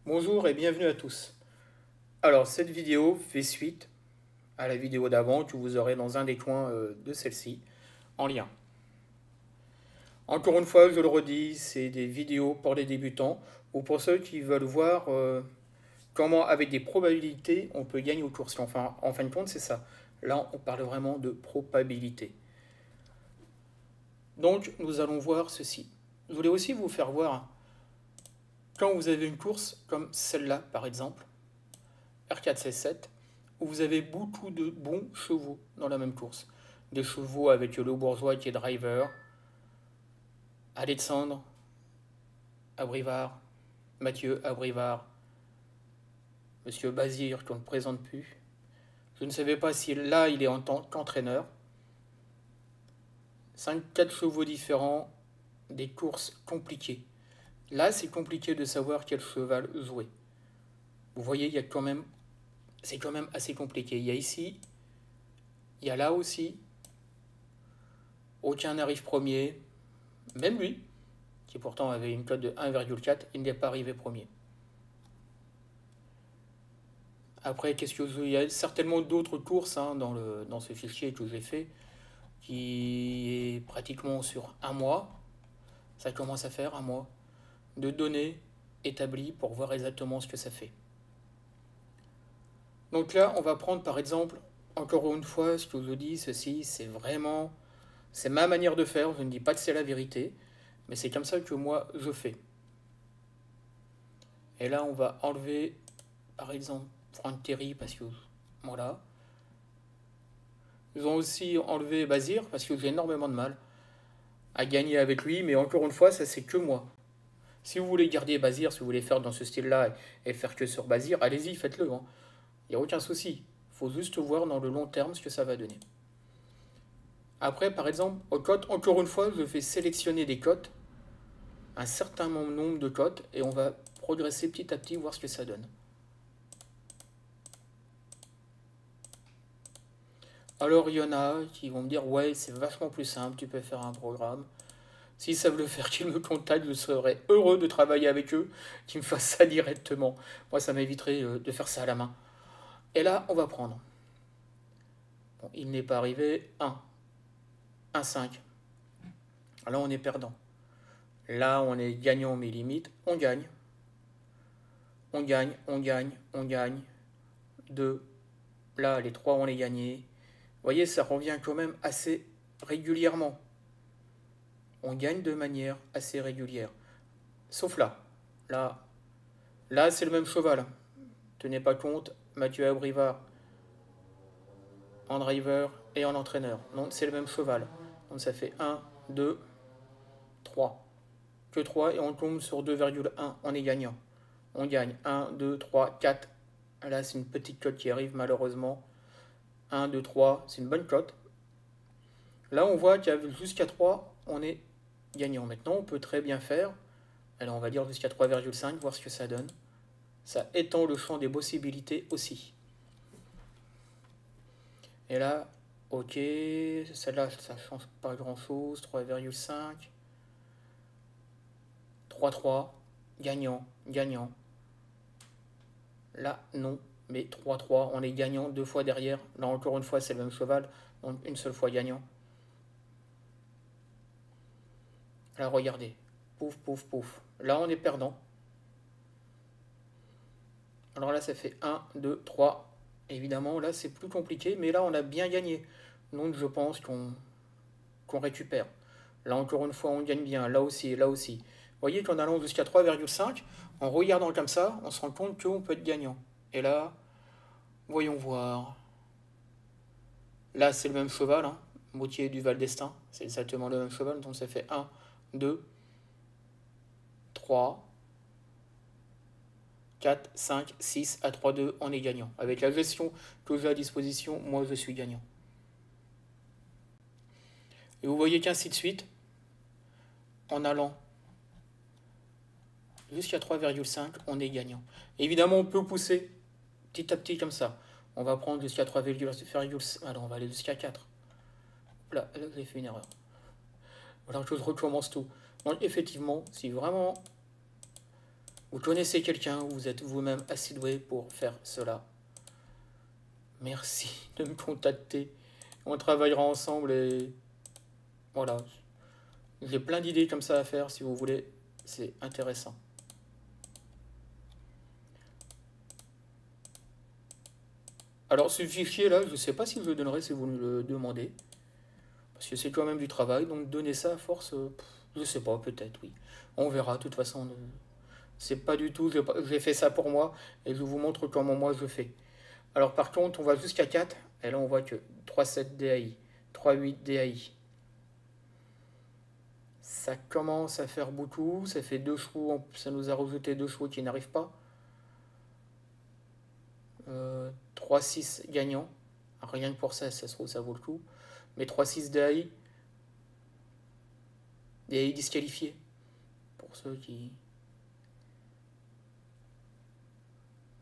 Bonjour et bienvenue à tous. Alors cette vidéo fait suite à la vidéo d'avant que vous aurez dans un des coins de celle-ci en lien. Encore une fois, je le redis, c'est des vidéos pour les débutants ou pour ceux qui veulent voir comment avec des probabilités on peut gagner aux courses. Enfin, en fin de compte, c'est ça. Là, on parle vraiment de probabilité. Donc, nous allons voir ceci. Je voulais aussi vous faire voir quand vous avez une course comme celle-là, par exemple, R4C7, où vous avez beaucoup de bons chevaux dans la même course. Des chevaux avec le bourgeois qui est driver, Alexandre Abrivard, Mathieu Abrivard, Monsieur Bazir qu'on ne présente plus. Je ne savais pas si là il est en tant qu'entraîneur. 5-4 chevaux différents, des courses compliquées. Là c'est compliqué de savoir quel cheval jouer. Vous voyez, il y a quand même, c'est quand même assez compliqué. Il y a ici, il y a là aussi. Aucun n'arrive premier. Même lui, qui pourtant avait une cote de 1,4, il n'est pas arrivé premier. Après, qu'est-ce que il y a certainement d'autres courses dans ce fichier que j'ai fait, qui est pratiquement sur un mois. Ça commence à faire un mois de données établies pour voir exactement ce que ça fait. Donc là, on va prendre par exemple, encore une fois, ce que je dis, ceci, c'est ma manière de faire. Je ne dis pas que c'est la vérité, mais c'est comme ça que moi je fais. Et là, on va enlever, par exemple, Franck Terry, parce que, voilà. Ils ont aussi enlevé Bazir, parce que j'ai énormément de mal à gagner avec lui, mais encore une fois, ça c'est que moi. Si vous voulez garder Bazir, si vous voulez faire dans ce style-là et faire que sur Bazir, allez-y, faites-le. Il n'y a aucun souci. Il faut juste voir dans le long terme ce que ça va donner. Après, par exemple, aux cotes, encore une fois, je fais sélectionner des cotes, un certain nombre de cotes, et on va progresser petit à petit, voir ce que ça donne. Alors il y en a qui vont me dire ouais c'est vachement plus simple, tu peux faire un programme. S'ils savent le faire, qu'ils me contactent, je serais heureux de travailler avec eux, qu'ils me fassent ça directement. Moi ça m'éviterait de faire ça à la main. Et là on va prendre. Bon, il n'est pas arrivé 1, 5. Là on est perdant. Là on est gagnant mais limite, on gagne. On gagne, on gagne, on gagne. 2. Là les 3 on les gagnés. Vous voyez ça revient quand même assez régulièrement. On gagne de manière assez régulière. Sauf là. Là c'est le même cheval. Tenez pas compte, Mathieu Abrivard en driver et en entraîneur. Non, c'est le même cheval. Donc ça fait 1, 2, 3. Que 3 et on tombe sur 2,1. On est gagnant. On gagne 1, 2, 3, 4. Là c'est une petite cote qui arrive malheureusement. 1, 2, 3, c'est une bonne cote. Là on voit qu'il y a jusqu'à 3, on est gagnant. Maintenant on peut très bien faire, alors on va dire jusqu'à 3,5, voir ce que ça donne. Ça étend le champ des possibilités aussi. Et là, ok, celle-là, ça change pas grand-chose. 3,5. 3-3, gagnant, gagnant. Là, non, mais 3-3, on est gagnant 2 fois derrière. Là, encore une fois, c'est le même cheval, donc une seule fois gagnant. Là, regardez, pouf, pouf, pouf. Là, on est perdant. Alors là, ça fait 1, 2, 3. Évidemment, là, c'est plus compliqué, mais là, on a bien gagné. Donc, je pense qu'on récupère. Là, encore une fois, on gagne bien. Là aussi, là aussi. Vous voyez qu'en allant jusqu'à 3,5, en regardant comme ça, on se rend compte qu'on peut être gagnant. Et là, voyons voir. Là, c'est le même cheval, hein. Moitié du Val d'Estaing. C'est exactement le même cheval. Donc, ça fait 1, 2, 3, 4, 5, 6 à 3, 2, on est gagnant. Avec la gestion que j'ai à disposition, moi je suis gagnant. Et vous voyez qu'ainsi de suite, en allant jusqu'à 3,5, on est gagnant. Évidemment, on peut pousser petit à petit comme ça. On va prendre jusqu'à 3,5. Alors, on va aller jusqu'à 4. Là j'ai fait une erreur. Alors que je recommence tout. Donc, effectivement, si vraiment Vous connaissez quelqu'un, vous êtes vous-même assez doué pour faire cela. Merci de me contacter. On travaillera ensemble et voilà. J'ai plein d'idées comme ça à faire si vous voulez. C'est intéressant. Alors ce fichier là, je ne sais pas si je le donnerai si vous me le demandez. Parce que c'est quand même du travail. Donc donner ça à force, je sais pas, peut-être oui. On verra. De toute façon, c'est pas du tout. J'ai fait ça pour moi et je vous montre comment moi je fais. Alors par contre, on va jusqu'à 4. Et là on voit que 3,7 DAI, 3,8 DAI. Ça commence à faire beaucoup. Ça fait deux chevaux. Ça nous a rajouté deux chevaux qui n'arrivent pas. 3,6 gagnant. Rien que pour ça, ça se trouve, ça vaut le coup. Mais 3,6 DAI. DAI disqualifié. Pour ceux qui.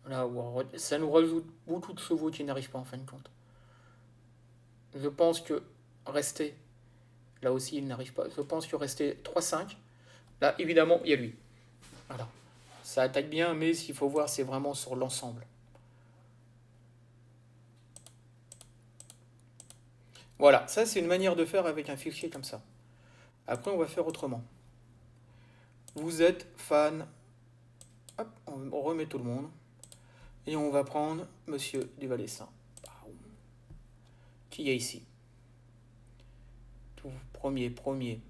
Là, ça nous rajoute beaucoup de chevaux qui n'arrivent pas en fin de compte. Je pense que rester. Là aussi, il n'arrive pas. Je pense que rester 3,5. Là, évidemment, il y a lui. Voilà. Ça attaque bien, mais ce qu'il faut voir, c'est vraiment sur l'ensemble. Voilà, ça c'est une manière de faire avec un fichier comme ça. Après, on va faire autrement. Vous êtes fan. Hop, on remet tout le monde. Et on va prendre Monsieur Duvalessin. Qui est ici? Tout premier.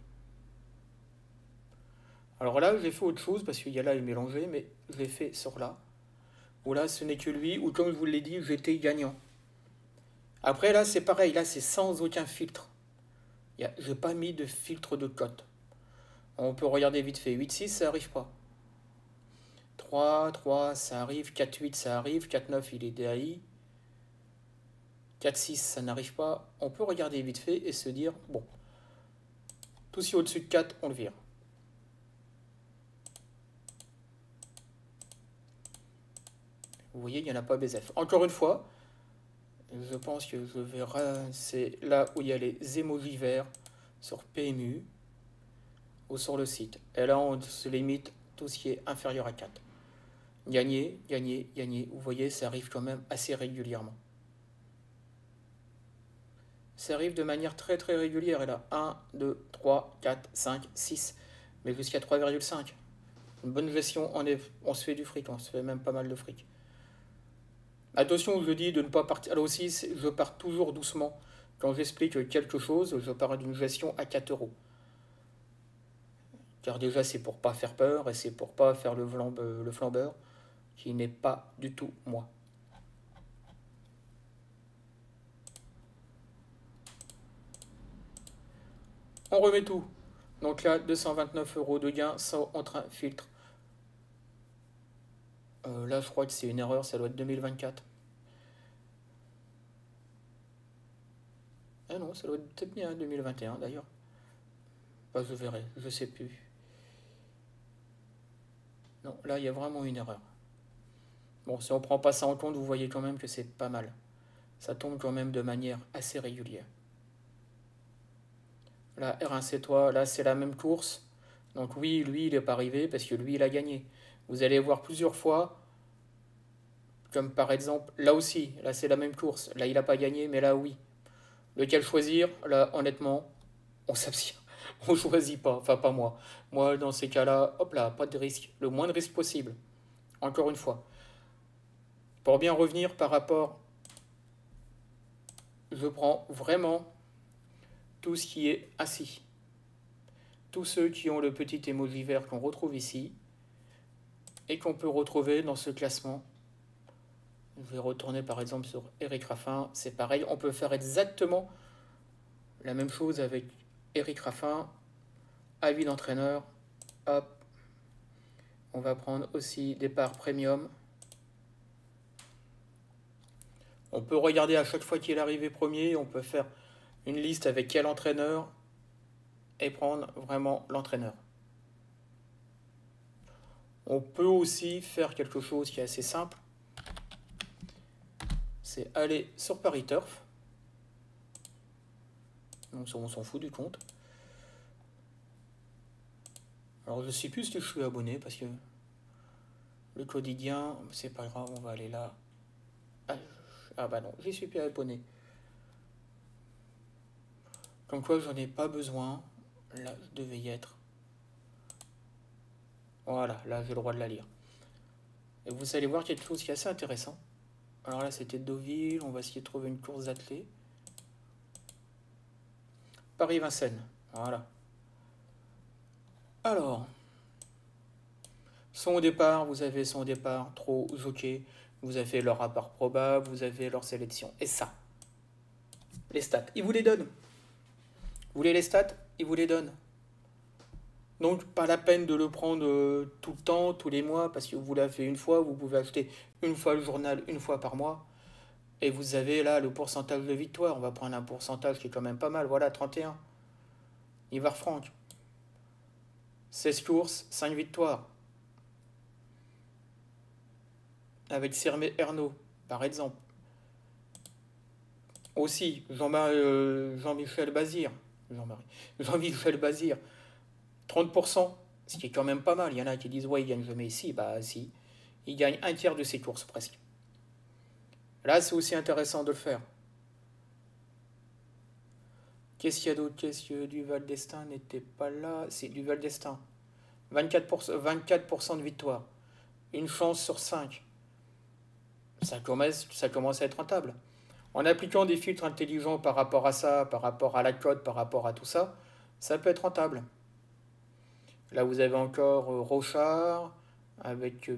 Alors là, j'ai fait autre chose parce qu'il y a là, il est mélangé, mais je l'ai fait sur là. Où là, ce n'est que lui, ou comme je vous l'ai dit, j'étais gagnant. Après, là, c'est pareil, là, c'est sans aucun filtre. J'ai pas mis de filtre de cote. On peut regarder vite fait. 8,6, ça arrive pas. 3, ça arrive. 4,8, ça arrive. 4,9, il est DAI. 4,6, ça n'arrive pas. On peut regarder vite fait et se dire, bon, tout ce qui est au-dessus de 4, on le vire. Vous voyez, il n'y en a pas BZF. Encore une fois, je pense que je verrai, c'est là où il y a les émojis verts sur PMU ou sur le site. Et là, on se limite tout ce qui est inférieur à 4. Gagner. Vous voyez, ça arrive quand même assez régulièrement. Ça arrive de manière très très régulière. Et là, 1, 2, 3, 4, 5, 6, mais jusqu'à 3,5. Une bonne gestion, on se fait du fric, on se fait même pas mal de fric. Attention, je dis de ne pas partir. Alors aussi, je pars toujours doucement. Quand j'explique quelque chose, je pars d'une gestion à 4 euros. Car déjà, c'est pour pas faire peur et c'est pour pas faire le flambeur, qui n'est pas du tout moi. On remet tout. Donc là, 229 euros de gain, ça entre un filtre. Là, je crois que c'est une erreur, ça doit être 2024. Ah non, ça doit être peut-être bien 2021 d'ailleurs. Bah, je verrai, je sais plus. Non, là, il y a vraiment une erreur. Bon, si on prend pas ça en compte, vous voyez quand même que c'est pas mal. Ça tombe quand même de manière assez régulière. Là, R1C3, là, c'est la même course. Donc oui, lui, il n'est pas arrivé parce que lui, il a gagné. Vous allez voir plusieurs fois, comme par exemple, là aussi, là, c'est la même course. Là, il n'a pas gagné, mais là, oui. Lequel choisir? Là, honnêtement, on s'abstient. On choisit pas. Enfin, pas moi. Moi, dans ces cas-là, hop là, pas de risque. Le moins de risque possible. Encore une fois. Pour bien revenir par rapport, je prends vraiment tout ce qui est assis. Tous ceux qui ont le petit emoji vert qu'on retrouve ici et qu'on peut retrouver dans ce classement. Je vais retourner par exemple sur Eric Raffin. C'est pareil, on peut faire exactement la même chose avec Eric Raffin. Avis d'entraîneur. Hop. On va prendre aussi départ premium. On peut regarder à chaque fois qu'il est arrivé premier. On peut faire une liste avec quel entraîneur et prendre vraiment l'entraîneur. On peut aussi faire quelque chose qui est assez simple. C'est aller sur Paris Turf. Donc on s'en fout du compte. Alors je sais plus si je suis abonné parce que Le quotidien, c'est pas grave, on va aller là. Ah bah non, j'y suis plus abonné. Comme quoi, j'en ai pas besoin. Là, je devais y être. Voilà, là, j'ai le droit de la lire. Et vous allez voir quelque chose qui est assez intéressant. Alors là, c'était Deauville. On va essayer de trouver une course d'athlée. Paris-Vincennes. Voilà. Alors, son départ, vous avez son départ, trop jockey. Vous avez leur rapport probable, vous avez leur sélection. Et ça, les stats, ils vous les donnent. Vous voulez les stats? Ils vous les donnent. Donc, pas la peine de le prendre tout le temps, tous les mois, parce que vous l'avez fait une fois, vous pouvez acheter une fois le journal, une fois par mois. Et vous avez là le pourcentage de victoire. On va prendre un pourcentage qui est quand même pas mal. Voilà, 31. Ivar Franck. 16 courses, 5 victoires. Avec Sermé Ernaud, par exemple. Aussi, Jean-Michel Bazir. Jean-Michel Bazir. 30%, ce qui est quand même pas mal. Il y en a qui disent, ouais, il gagne jamais ici. Bah, si. Il gagne un tiers de ses courses, presque. Là, c'est aussi intéressant de le faire. Qu'est-ce qu'il y a d'autre? Qu'est-ce que Duval d'Estaing n'était pas là? C'est Duval d'Estaing. 24% de victoire. Une chance sur 5. Ça commence à être rentable. En appliquant des filtres intelligents par rapport à ça, par rapport à la cote, par rapport à tout ça, ça peut être rentable. Là, vous avez encore Rochard avec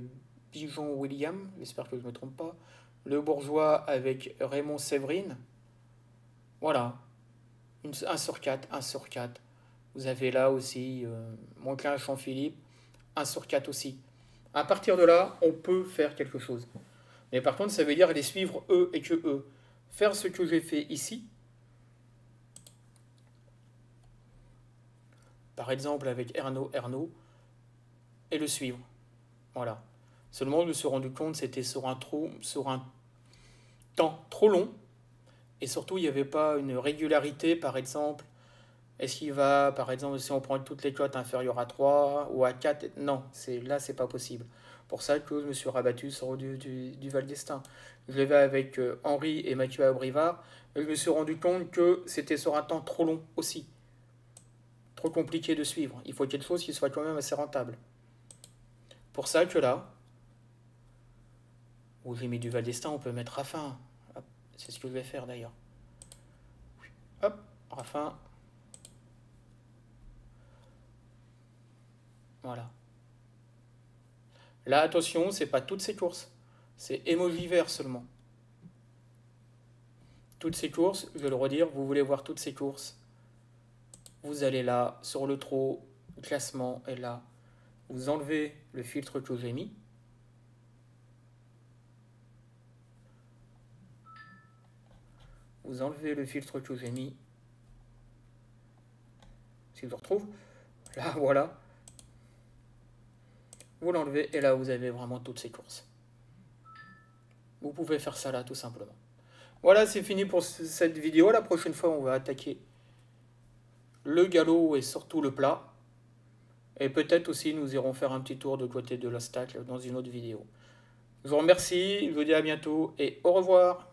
Pigeon William, j'espère que je ne me trompe pas. Le Bourgeois avec Raymond Séverine. Voilà. 1 sur 4, 1 sur 4. Vous avez là aussi Monclin Jean-Philippe, 1 sur 4 aussi. À partir de là, on peut faire quelque chose. Mais par contre, ça veut dire les suivre eux et que eux. Faire ce que j'ai fait ici. Par exemple avec Ernaud. Et le suivre. Voilà. Seulement, je me suis rendu compte c'était sur un temps trop long. Et surtout, il n'y avait pas une régularité, par exemple. Est-ce qu'il va, par exemple, si on prend toutes les cotes inférieures à 3 ou à 4? Non, là, c'est pas possible. Pour ça que je me suis rabattu sur du Val d'Estaing. Je l'ai fait avec Henri et Mathieu Abrivard. Et je me suis rendu compte que c'était sur un temps trop long aussi. Trop compliqué de suivre. Il faut quelque chose qui soit quand même assez rentable. Pour ça que là, où j'ai mis du Val d'Estaing, on peut mettre Raffin. C'est ce que je vais faire d'ailleurs. Hop, Raffin. Voilà. Là, attention, c'est pas toutes ces courses. C'est emoji vert seulement. Toutes ces courses, je vais le redire, vous voulez voir toutes ces courses. Vous allez là, sur le trot, classement, et là, vous enlevez le filtre que j'ai mis. Vous enlevez le filtre que j'ai mis. Si je le retrouve. Là, voilà. Vous l'enlevez et là, vous avez vraiment toutes ces courses. Vous pouvez faire ça là, tout simplement. Voilà, c'est fini pour cette vidéo. La prochaine fois, on va attaquer le galop et surtout le plat. Et peut-être aussi, nous irons faire un petit tour de côté de l'obstacle dans une autre vidéo. Je vous remercie, je vous dis à bientôt et au revoir.